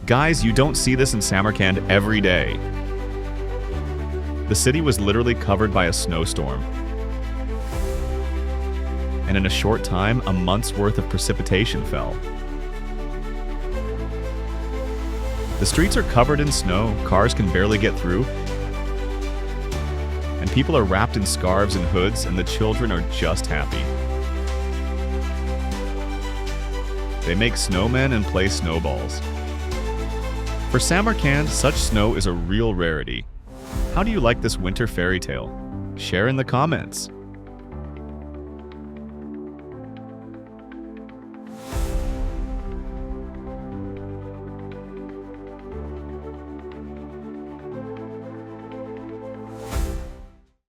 Guys, you don't see this in Samarkand every day. The city was literally covered by a snowstorm. And in a short time, a month's worth of precipitation fell. The streets are covered in snow, cars can barely get through, and people are wrapped in scarves and hoods, and the children are just happy. They make snowmen and play snowballs. For Samarkand, such snow is a real rarity. How do you like this winter fairy tale? Share in the comments.